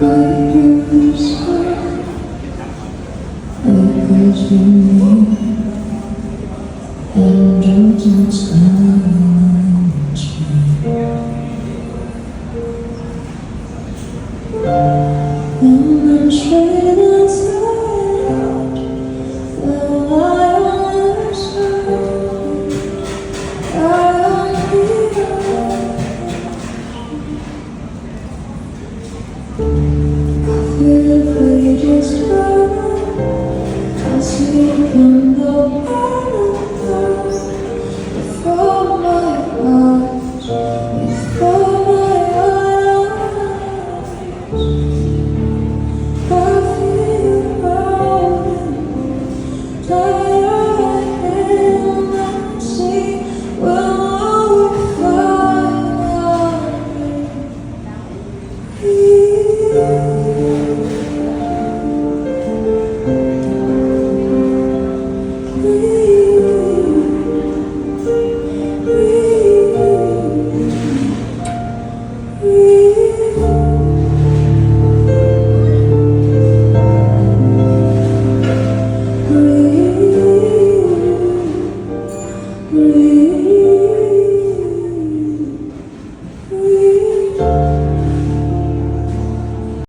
right through the sky. Where could you be? And don't silence me. And I'm straight inside out. Feel like on the side. I feel if we just run. I see from the bottom before my eyes, before my eyes. I feel broken, tired, and I see will we finally be.